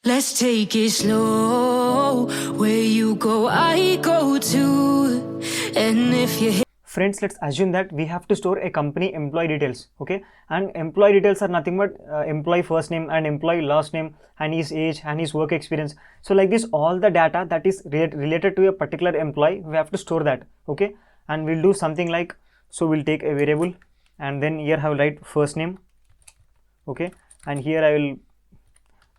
Let's take it slow. Where you go, I go too. And if you hit Friends, let's assume that we have to store a company employee details, okay? And employee details are nothing but employee first name and employee last name and his age and his work experience. So like this, all the data that is related to a particular employee, we have to store that, okay? And we'll do something like, so we'll take a variable and then here I will write first name, okay? And here I will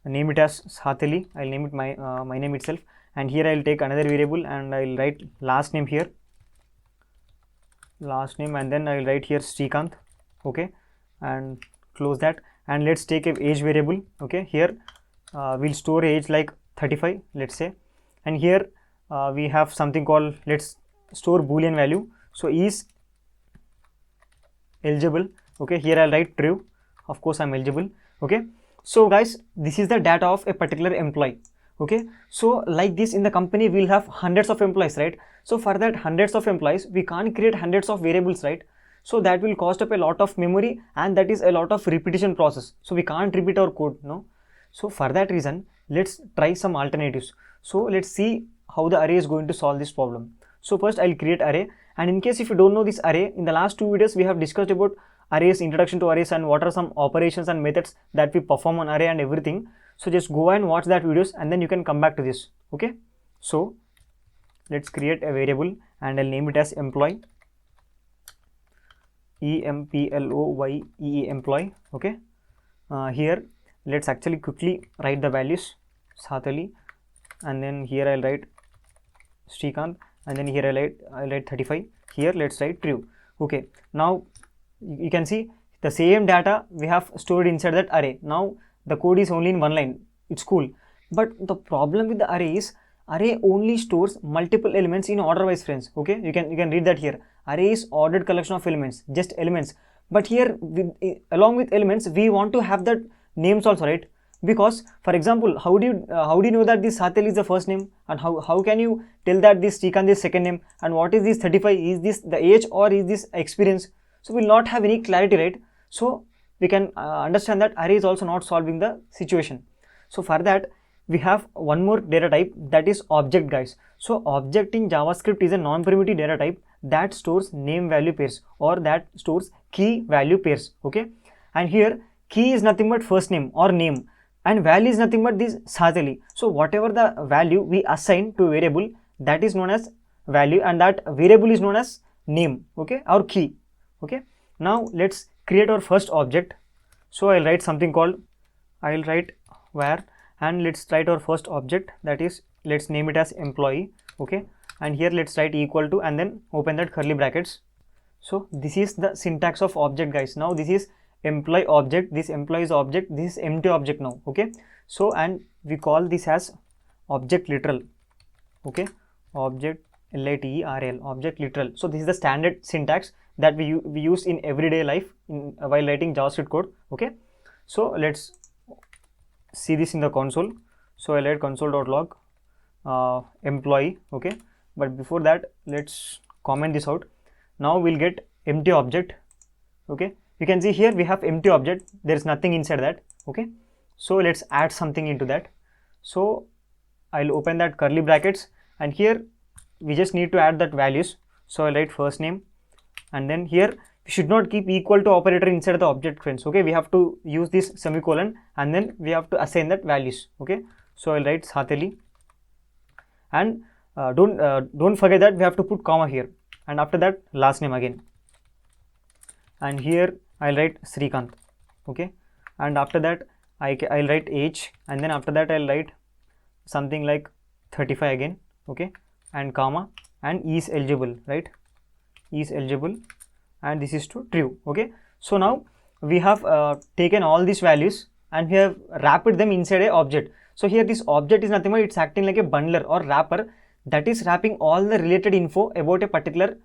name it as Sathali. I'll name it my name itself, and here I'll take another variable and I'll write last name here, last name, and then I will write here Srikanth, okay, and close that. And let's take a age variable, okay. Here we'll store age like 35, let's say, and here we have something called, let's store boolean value, so is eligible, okay. Here I'll write true, of course I'm eligible, okay. So guys, this is the data of a particular employee, okay. So like this, in the company we'll have hundreds of employees, right? So for that hundreds of employees, we can't create hundreds of variables, right? So that will cost up a lot of memory, and that is a lot of repetition process, so we can't repeat our code, no. So for that reason, let's try some alternatives. So let's see how the array is going to solve this problem. So first I'll create array, and in case if you don't know this array, in the last 2 videos we have discussed about arrays, introduction to arrays, and what are some operations and methods that we perform on array and everything. So just go and watch that videos, and then you can come back to this, okay. So let's create a variable and I'll name it as employee, employee, employee, okay. Here let's actually quickly write the values, Sathali, and then here I'll write Srikanth, and then here I'll write 35. Here let's write true, okay. Now you can see the same data we have stored inside that array. Now the code is only in one line, it's cool. But the problem with the array is, array only stores multiple elements in order wise, friends, okay. You can read that here. Array is ordered collection of elements, just elements. But here along with elements, we want to have that names also, right? Because for example, how do you know that this Sathali is the first name, and how can you tell that this Srikanth is second name, and what is this 35, is this the age or is this experience? So we'll not have any clarity, right? So we can understand that array is also not solving the situation. So for that, we have one more data type, that is object, guys. So object in JavaScript is a non-primitive data type that stores name value pairs, or that stores key value pairs, okay. And here key is nothing but first name or name, and value is nothing but this Sathali. So whatever the value we assign to a variable, that is known as value, and that variable is known as name, okay, or key, okay. Now let's create our first object. So I'll write something called, I'll write var, and let's write our first object, that is, let's name it as employee, okay. And here let's write equal to, and then open that curly brackets. So this is the syntax of object, guys. Now this is employee object, this employee is object, this is empty object now, okay. So and we call this as object literal, okay, object literal, object literal. So this is the standard syntax that we use in everyday life while writing JavaScript code, okay. So let's see this in the console. So I'll write console.log employee, okay. But before that, let's comment this out. Now we'll get empty object, okay. You can see here we have empty object, there is nothing inside that, okay. So let's add something into that. So I'll open that curly brackets, and here we just need to add that values. So I'll write first name, and then here we should not keep equal to operator inside the object, friends, okay. We have to use this semicolon, and then we have to assign that values, okay. So I'll write Sathali, and don't forget that we have to put comma here, and after that last name again, and here I'll write Srikanth, okay. And after that I'll write age, and then after that I'll write something like 35 again, okay, and comma, and is eligible, right, is eligible, and this is to true, okay. So now we have taken all these values and we have wrapped them inside a object. So here this object is nothing but it's acting like a bundler or wrapper that is wrapping all the related info about a particular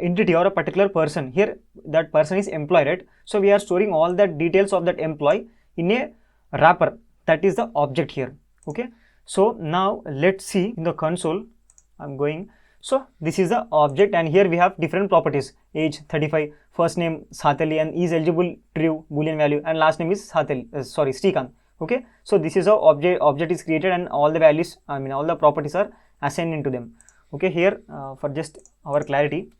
entity or a particular person. Here that person is employee, right? So we are storing all the details of that employee in a wrapper, that is the object here, okay. So now let's see in the console. I'm going, so this is the object, and here we have different properties, age 35, first name Sathali, and is eligible true boolean value, and last name is Sathali, Srikanth, Okay, so this is how object is created, and all the values, I mean all the properties are assigned into them. Okay, here for just our clarity,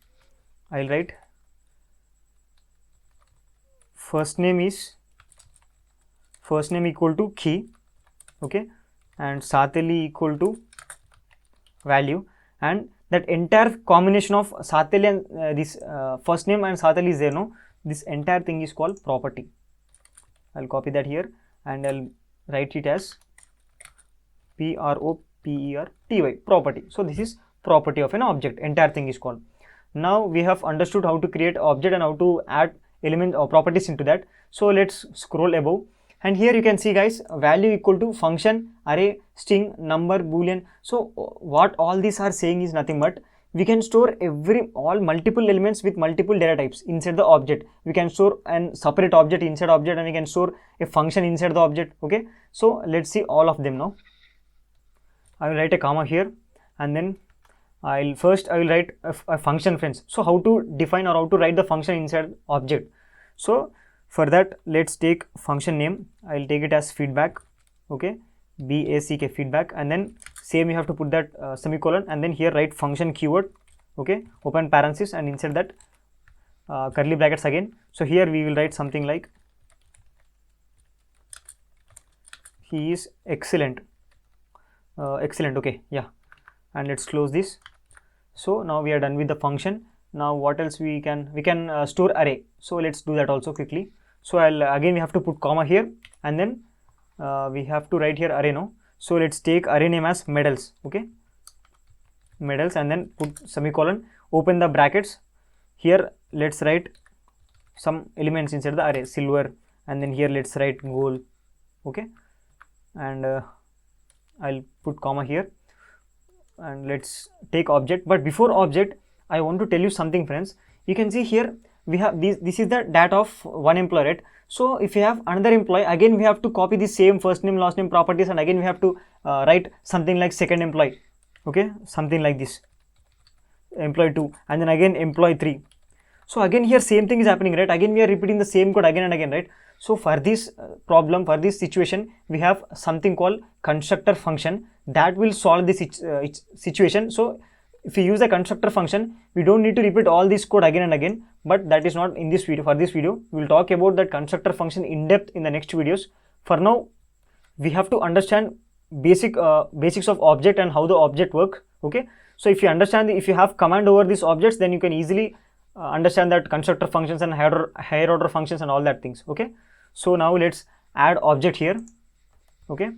I will write first name equal to key, okay, and Sathali equal to value, and that entire combination of Sathali and this first name and Sathali is there, no, this entire thing is called property. I'll copy that here and I'll write it as PROPERTY, property. So this is property of an object, entire thing is called. Now we have understood how to create object and how to add elements or properties into that. So let's scroll above, and here you can see guys, value equal to function, array, string, number, boolean. So what all these are saying is nothing but we can store all multiple elements with multiple data types inside the object. We can store a separate object inside object, and we can store a function inside the object. Okay, so let's see all of them now. I will write a comma here, and then I will write a function, friends. So how to define or how to write the function inside object? So for that, let's take function name. I will take it as feedback. Okay, BACK, feedback, and then same you have to put that semicolon, and then here write function keyword. Okay, open parenthesis, and inside that curly brackets again. So here we will write something like he is excellent. Excellent. Okay, yeah, and let's close this. So now we are done with the function. Now what else we can store array. So let's do that also quickly. So again we have to put comma here, and then we have to write here array, no. So let's take array name as medals. Okay, medals, and then put semicolon, open the brackets. Here let's write some elements inside the array, silver, and then here let's write gold. Okay, and I'll put comma here, and let's take object. But before object, I want to tell you something, friends. You can see here we have this is the data of one employee, right? So if you have another employee, again we have to copy the same first name, last name properties, and again we have to write something like second employee. Okay, something like this, employee 2, and then again employee 3. So again here same thing is happening, right? Again we are repeating the same code again and again, right? So for this problem, for this situation, we have something called constructor function that will solve this situation. So if we use a constructor function, we don't need to repeat all this code again and again, but that is not in this video. For this video, we will talk about that constructor function in depth in the next videos. For now, we have to understand basics of object and how the object works. Okay, so if you understand, if you have command over these objects, then you can easily understand that constructor functions and higher order functions and all that things. Okay, so now let's add object here. Okay,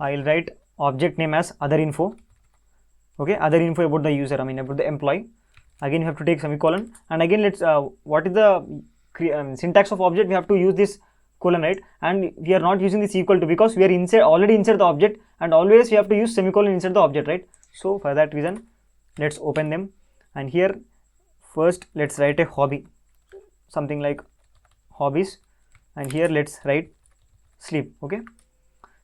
I will write object name as other info. Okay, other info about the user, I mean about the employee. Again you have to take semicolon, and again let's what is the syntax of object? We have to use this colon, right? And we are not using this equal to because we are already inside the object, and always we have to use semicolon inside the object, right? So for that reason, let's open them, and here first let's write a hobby, something like hobbies, and here let's write sleep. Okay,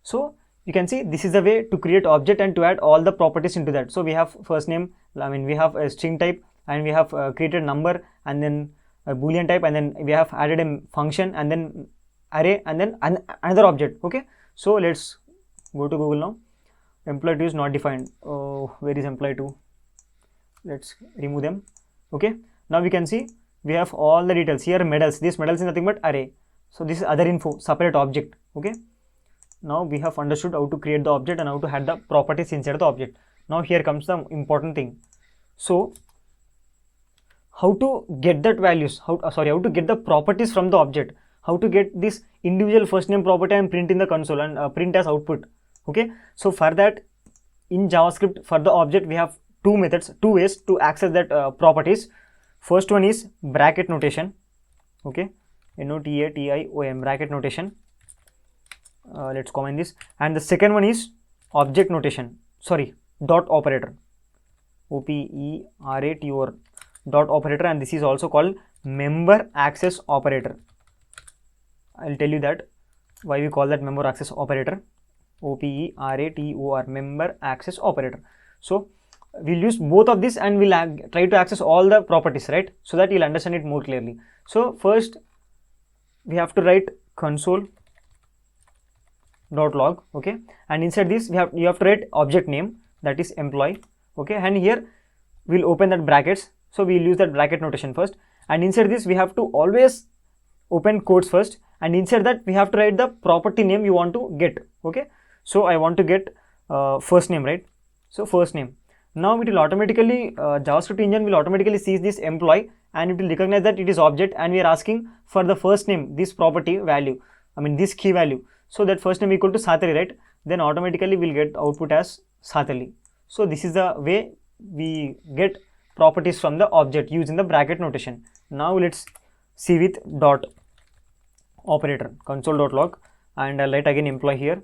so you can see this is the way to create object and to add all the properties into that. So we have first name, I mean we have a string type, and we have created number, and then a boolean type, and then we have added a function, and then array, and then another object. Okay, so let's go to Google now. Employee 2 is not defined. Oh, where is employee 2? Let's remove them. Okay, now we can see we have all the details here. Medals, this medals is nothing but array. So this is other info, separate object. Okay, now we have understood how to create the object and how to add the properties inside the object. Now here comes the important thing. So how to get that values, how to get the properties from the object, how to get this individual first name property and print in the console and print as output. Okay, so for that, in JavaScript, for the object we have two ways to access that properties. First one is bracket notation. Okay, NOTATION, bracket notation. Let's comment this. And the second one is object notation, dot operator, OPERATOR, dot operator, and this is also called member access operator. I'll tell you that why we call that member access operator, OPERATOR, member access operator. So we'll use both of this, and we'll try to access all the properties, right, so that you'll understand it more clearly. So first we have to write console dot log, okay, and inside this you have to write object name, that is employee, okay, and here we'll open that brackets, so we'll use that bracket notation first, and inside this we have to always open quotes first, and inside that we have to write the property name you want to get, okay. So I want to get first name, right? So first name. Now it will automatically JavaScript engine will automatically sees this employee and it will recognize that it is object, and we are asking for the first name, this property value, I mean this key value. So that first name equal to Satali, right? Then automatically we'll get output as Satali. So this is the way we get properties from the object using the bracket notation. Now let's see with dot operator, console.log, and I'll write again employee here,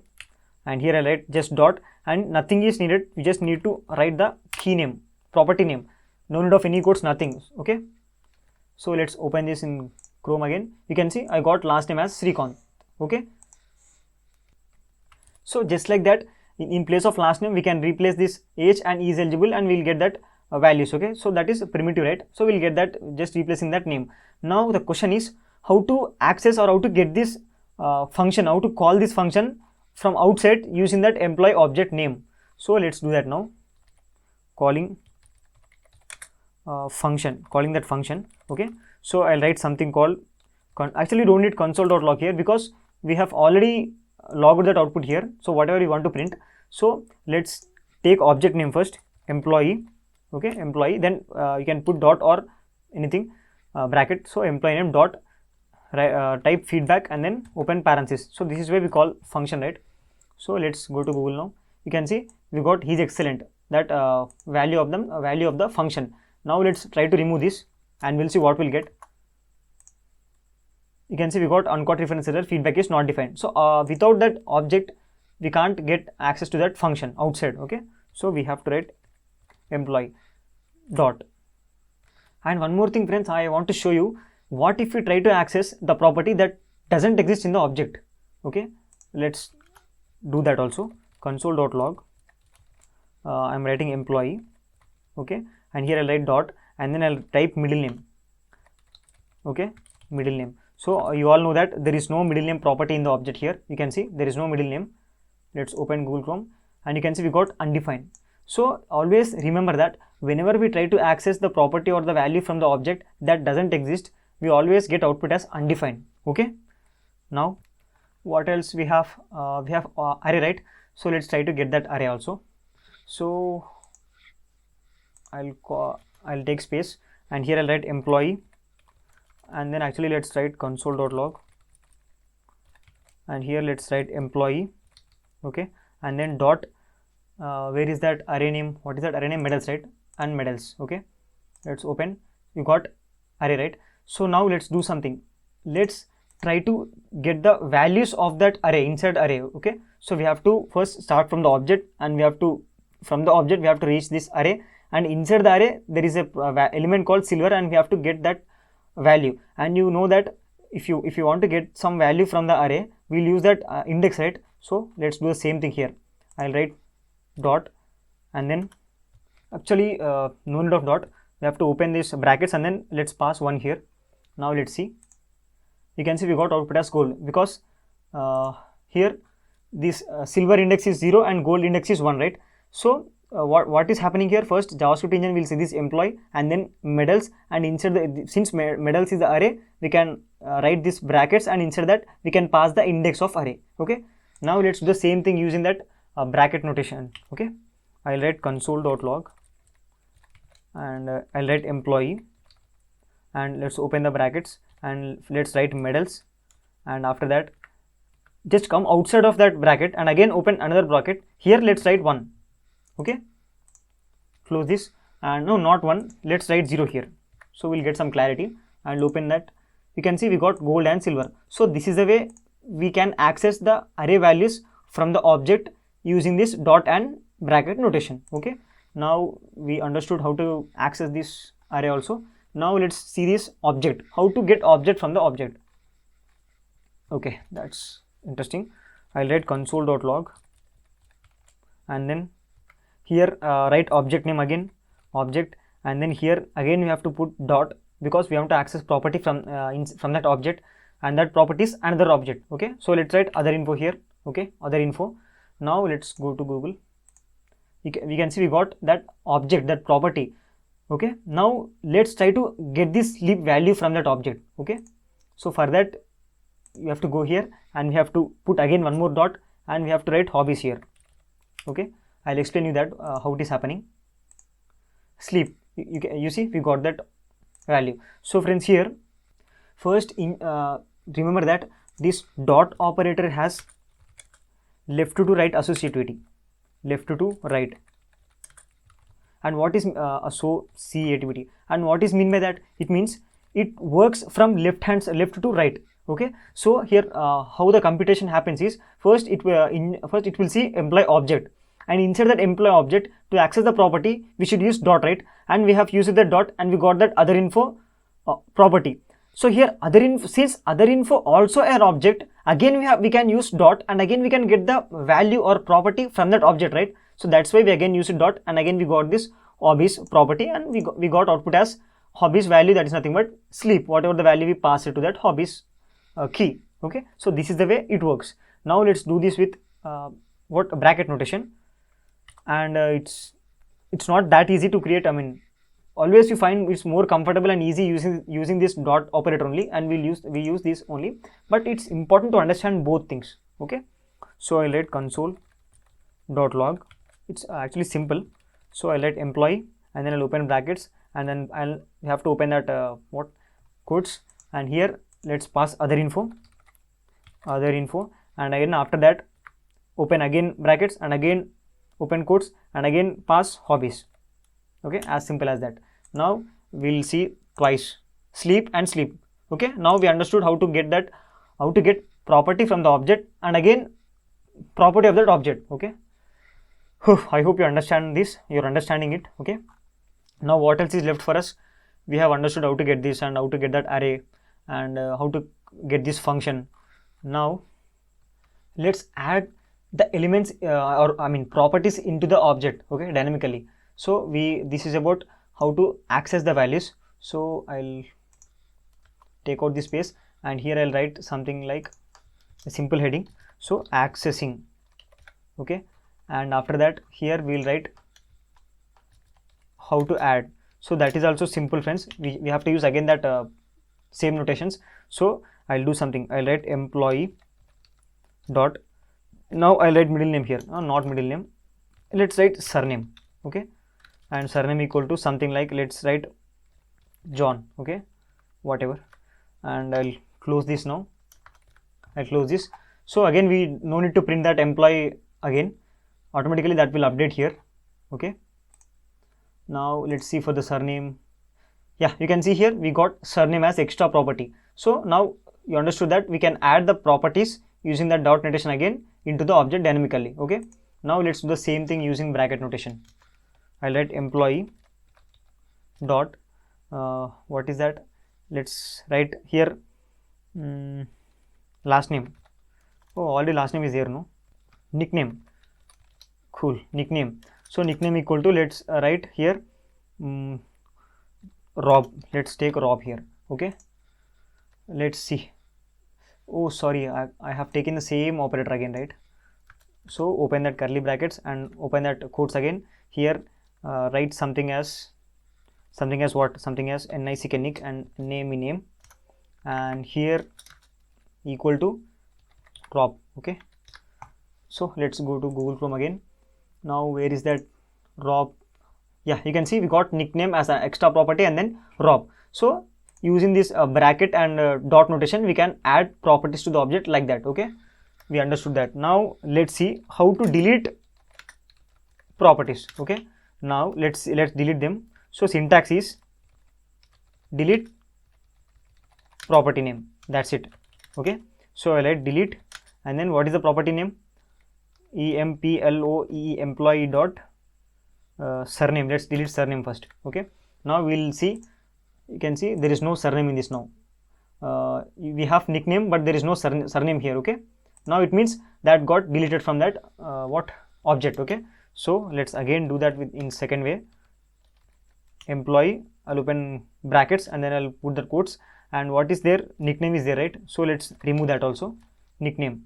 and here I'll write just dot, and nothing is needed. We just need to write the key name, property name, no need of any quotes, nothing, okay. So let's open this in Chrome again. You can see I got last name as Srikanth, okay. So just like that, in place of last name we can replace this age and is eligible, and we'll get that values, okay. So that is primitive, right? So we'll get that just replacing that name. Now the question is how to access or how to get this function, how to call this function from outside using that employee object name. So let's do that now. Calling function, calling that function, okay. So I'll write something called actually don't need console.log here because we have already logged that output here. So whatever you want to print, so let's take object name first, employee, okay, employee, then you can put dot or anything bracket, so employee name dot type feedback and then open parenthesis. So this is where we call function, right? So let's go to Google now. You can see we got he's excellent, that value of them, value of the function. Now let's try to remove this and we'll see what we'll get. You can see we got uncaught reference error, feedback is not defined. So without that object we can't get access to that function outside, okay. So we have to write employee dot. And one more thing friends, I want to show you, what if we try to access the property that doesn't exist in the object, okay. Let's do that also. Console.log, I'm writing employee, okay, and here I'll write dot and then I'll type middle name, okay, middle name. So you all know that there is no middle name property in the object here. You can see there is no middle name. Let's open Google Chrome and you can see we got undefined. So always remember that whenever we try to access the property or the value from the object that doesn't exist, we always get output as undefined, okay. Now what else we have? We have array, right? So let's try to get that array also. So I'll take space and here I'll write employee, and then actually let's write console.log, and here let's write employee, okay, and then dot where is that array name? What is that array name? Medals, right? And medals, okay. Let's open. You got array, right? So now let's do something. Let's try to get the values of that array inside array, okay. So we have to first start from the object, and we have to from the object we have to reach this array, and inside the array there is a element called silver, and we have to get that value. And you know that if you want to get some value from the array, we'll use that index, right? So let's do the same thing here. I'll write dot, and then actually no need of dot, we have to open this brackets and then let's pass 1 here. Now let's see. You can see we got output as gold because here this silver index is 0 and gold index is 1, right? So what is happening here? First JavaScript engine will see this employee and then medals, and inside the, since medals is the array, we can write this brackets, and inside that we can pass the index of array, okay. Now let's do the same thing using that bracket notation, okay. I'll write console.log and I'll write employee, and let's open the brackets and let's write medals, and after that just come outside of that bracket and again open another bracket. Here let's write 1, okay. Close this, and no, not 1, let's write 0 here, so we'll get some clarity, and open that. You can see we got gold and silver. So this is the way we can access the array values from the object using this dot and bracket notation, okay. Now we understood how to access this array also. Now let's see this object, how to get object from the object. Okay, that's interesting. I'll write console.log, and then here write object name again, object, and then here again we have to put dot because we want to access property from that object, and that property is another object, okay. So let's write other info here, okay, other info. Now let's go to Google. We can see we got that object, that property, okay. Now let's try to get this sleep value from that object, okay. So for that you have to go here and we have to put again one more dot and we have to write hobbies here, okay. I'll explain you that how it is happening. Sleep, you see we got that value. So friends, here first remember that this dot operator has left to right associativity, left to right. And what is associativity, and what is mean by that? It means it works from left to right, okay. So here how the computation happens is, first it will see employee object, and inside that employee object, to access the property we should use dot, right? And we have used that dot and we got that other info property. So here other info, since other info also an object, again we can use dot, and again we can get the value or property from that object, right? So that's why we again use dot, and again we got this hobbies property, and we got output as hobbies value, that is nothing but sleep, whatever the value we pass it to that hobbies key, okay. So this is the way it works. Now let's do this with what bracket notation, and it's not that easy to create. I mean, always you find it's more comfortable and easy using this dot operator only, and we use this only, but it's important to understand both things, okay. So I'll write console.log. It's actually simple. So I'll write employee, and then I'll open brackets, and then I'll have to open that what quotes, and here let's pass other info, and again after that open again brackets, and again open quotes, and again pass hobbies, okay. As simple as that. Now we'll see twice sleep and sleep, okay. Now we understood how to get property from the object, and again property of that object, okay. I hope you understand this, you're understanding it, okay. Now what else is left for us? We have understood how to get this and how to get that array, and how to get this function. Now let's add the elements properties into the object, okay, dynamically. So this is about how to access the values. So I'll take out this space, and here I'll write something like a simple heading, so accessing, okay. And after that here we'll write how to add. So that is also simple, friends. We have to use again that same notations. So I'll do something, I'll write employee dot, now I'll write middle name here, not middle name, let's write surname, okay. And surname equal to something like, let's write John, okay, whatever. And I'll close this. Now I'll close this. So again we no need to print that employee again, automatically that will update here, okay. Now let's see for the surname. Yeah, you can see here we got surname as extra property. So now you understood that we can add the properties using that dot notation again into the object dynamically, okay. Now let's do the same thing using bracket notation. I'll write employee dot what is that, let's write here last name. Oh, already last name is here, no? Nickname, cool, nickname. So nickname equal to, let's write here Rob. Let's take Rob here, okay. Let's see. Oh sorry, I have taken the same operator again, right? So open that curly brackets and open that quotes again. Here write something as what, something as NICK Nick and name, and here equal to Rob, okay. So let's go to Google Chrome again. Now where is that Rob? Yeah, you can see we got nickname as an extra property and then Rob. So using this bracket and dot notation we can add properties to the object like that, okay. We understood that. Now let's see how to delete properties, okay. Now let's delete them. So syntax is delete property name, that's it, okay. So I write delete, and then what is the property name? employee employee dot surname. Let's delete surname first, okay. Now we'll see, you can see there is no surname in this. Now we have nickname but there is no surname here, okay. Now it means that got deleted from that what object, okay. So let's again do that in second way. Employee, I'll open brackets and then I'll put the quotes, and what is there, nickname is there, right? So let's remove that also, nickname.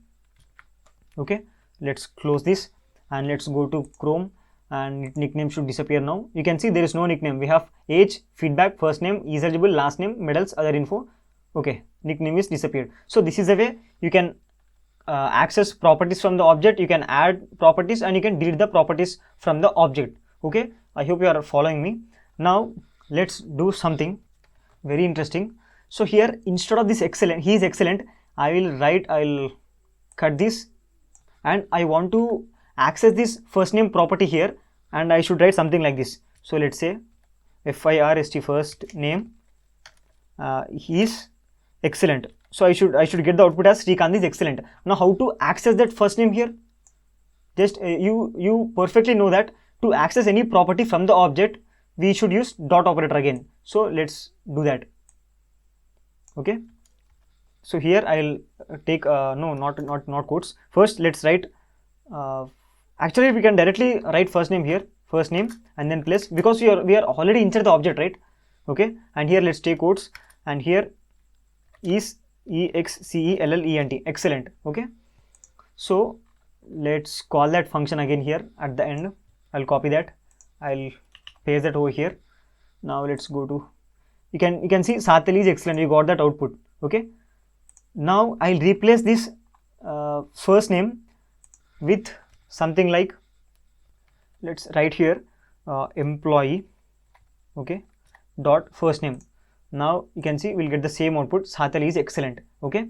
Okay, let's close this and let's go to Chrome, and nickname should disappear now. You can see there is no nickname. We have age, feedback, first name, is eligible, last name, medals, other info. Okay, nickname is disappeared. So this is the way you can access properties from the object. You can add properties and you can delete the properties from the object. Okay, I hope you are following me. Now let's do something very interesting. So here, instead of this excellent, he is excellent, I'll cut this, and I want to access this first name property here, and I should write something like this. So let's say FIRST, first name, he is excellent. So I should get the output as Srikanth is excellent. Now how to access that first name here? Just you perfectly know that to access any property from the object, we should use dot operator again. So let's do that. Okay, so here I'll take no, not quotes. First let's write, actually we can directly write first name here, first name, and then place, because we are already inside the object, right? Okay, and here let's take quotes, and here is EXCELLENT, excellent. Okay, so let's call that function again here at the end. I'll copy that, I'll paste that over here. Now let's go to, you can see Sathali is excellent. You got that output. Okay, now I'll replace this first name with something like, let's write here employee, okay, dot first name. Now you can see we'll get the same output, Sathali is excellent. Okay,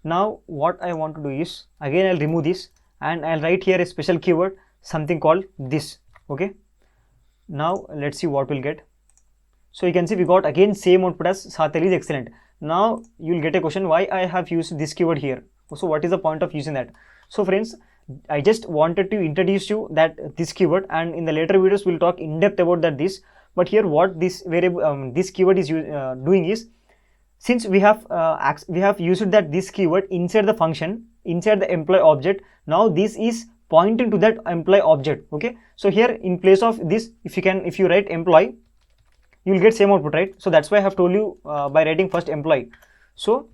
now what I want to do is, again I'll remove this and I'll write here a special keyword, something called this. Okay, now let's see what we'll get. So you can see we got again same output as Sathali is excellent. Now you'll get a question, why I have used this keyword here. So what is the point of using that? So friends, I just wanted to introduce you that this keyword, and in the later videos we'll talk in depth about that this. But here what this variable this keyword is doing is, since we have used that this keyword inside the function, inside the employee object, now this is pointing to that employee object. Okay, so here in place of this, if you write employee, you will get same output, right? So that's why I have told you by writing first employee. So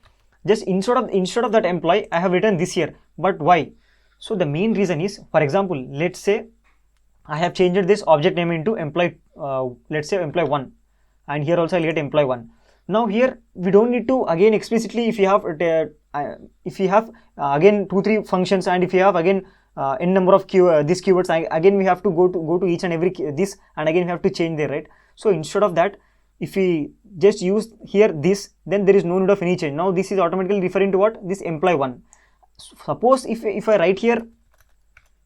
just instead of that employee, I have written this here. But why? So the main reason is, for example, let's say I have changed this object name into employee, let's say employee 1, and here also I'll get employee 1. Now here we don't need to again explicitly, if you have again 2-3 functions, and if you have again n number of these keywords, again we have to go to each and every this, and again we have to change there, right? So instead of that, if we just use here this, then there is no need of any change. Now this is automatically referring to what? This employee 1. Suppose if I write here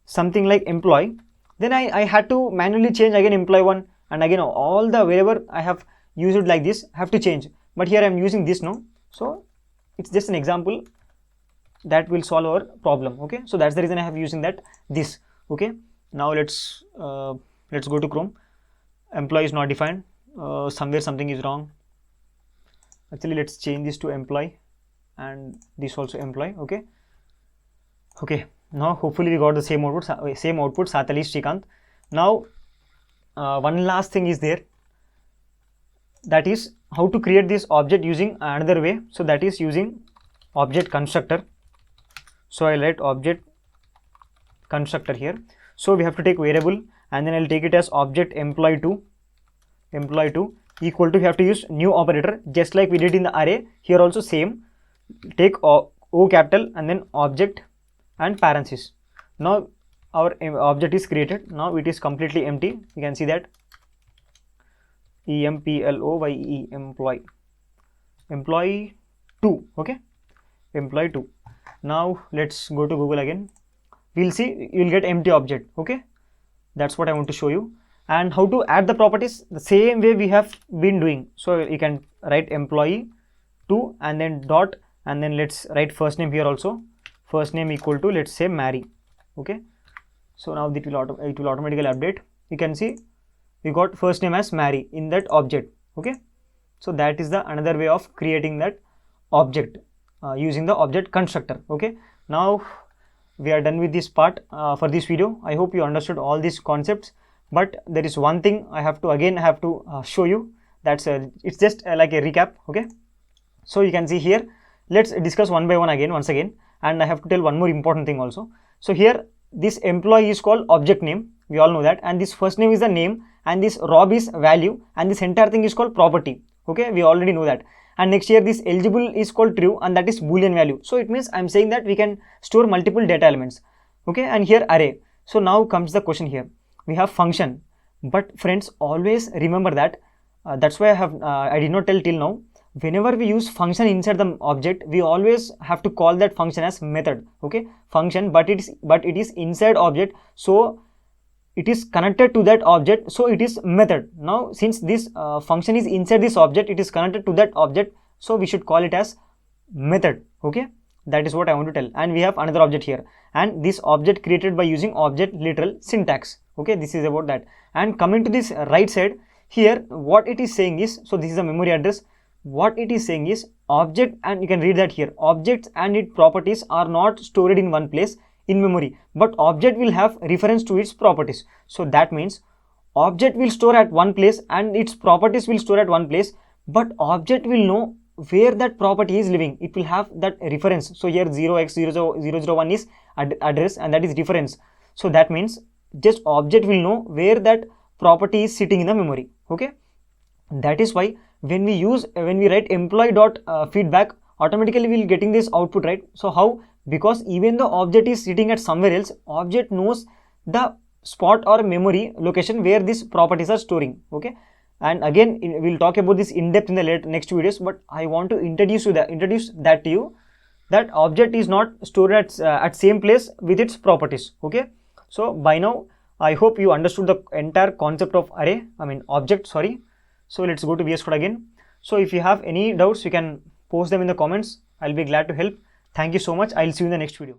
something like employee, then I had to manually change again employee 1, and again all the wherever I have used it like this have to change. But here I am using this now, so it's just an example that will solve our problem. Okay, so that's the reason I have using that this. Okay, now let's go to Chrome. Employee is not defined. Somewhere something is wrong. Actually, let's change this to employee, and this also employee. Okay, now hopefully we got the same output, Sathali Srikanth. Now one last thing is there, that is how to create this object using another way. So that is using object constructor. So I'll write object constructor here. So we have to take variable, and then I'll take it as object employee2 equal to, we have to use new operator just like we did in the array. Here also same, take O capital and then object and parenthesis. Now our object is created. Now it is completely empty. You can see that EMPLOYE, employee 2. Okay, employee 2. Now let's go to Google again. We'll see, you will get empty object. Okay, that's what I want to show you. And how to add the properties, the same way we have been doing. So you can write employee 2 and then dot, and then let's write first name here also, first name equal to, let's say, Mary. Okay, so now it will automatically update. You can see we got first name as Mary in that object. Okay, so that is the another way of creating that object using the object constructor. Okay, now we are done with this part for this video. I hope you understood all these concepts, but there is one thing I have to show you. That's it's just like a recap. Okay, so you can see here, let's discuss one by one once again, and I have to tell one more important thing also. So here this employee is called object name, we all know that, and this first name is the name, and this Rob is value, and this entire thing is called property. Okay, we already know that. And next here this eligible is called true, and that is boolean value. So it means I'm saying that we can store multiple data elements. Okay, and here array. So now comes the question here. We have function, but friends, always remember that that's why I did not tell till now. Whenever we use function inside the object, we always have to call that function as method. Okay, function, but it is inside object, so it is connected to that object, so it is method. Now since this function is inside this object, it is connected to that object, so we should call it as method. Okay, that is what I want to tell. And we have another object here, and this object created by using object literal syntax. Okay, this is about that. And coming to this right side here, what it is saying is, so this is the memory address. What it is saying is object, and you can read that here, objects and its properties are not stored in one place in memory, but object will have reference to its properties. So that means object will store at one place and its properties will store at one place, but object will know where that property is living. It will have that reference. So here 0x00001 is address, and that is reference. So that means just object will know where that property is sitting in the memory. Okay, that is why when we write employee dot feedback, automatically we will getting this output, right? So how? Because even the object is sitting at somewhere else, object knows the spot or memory location where these properties are storing. Okay, and again we'll talk about this in depth in the next videos, but I want to introduce that to you, that object is not stored at same place with its properties. Okay, so by now I hope you understood the entire concept of object, sorry. So let's go to VS Code again. So if you have any doubts, you can post them in the comments. I'll be glad to help. Thank you so much. I'll see you in the next video.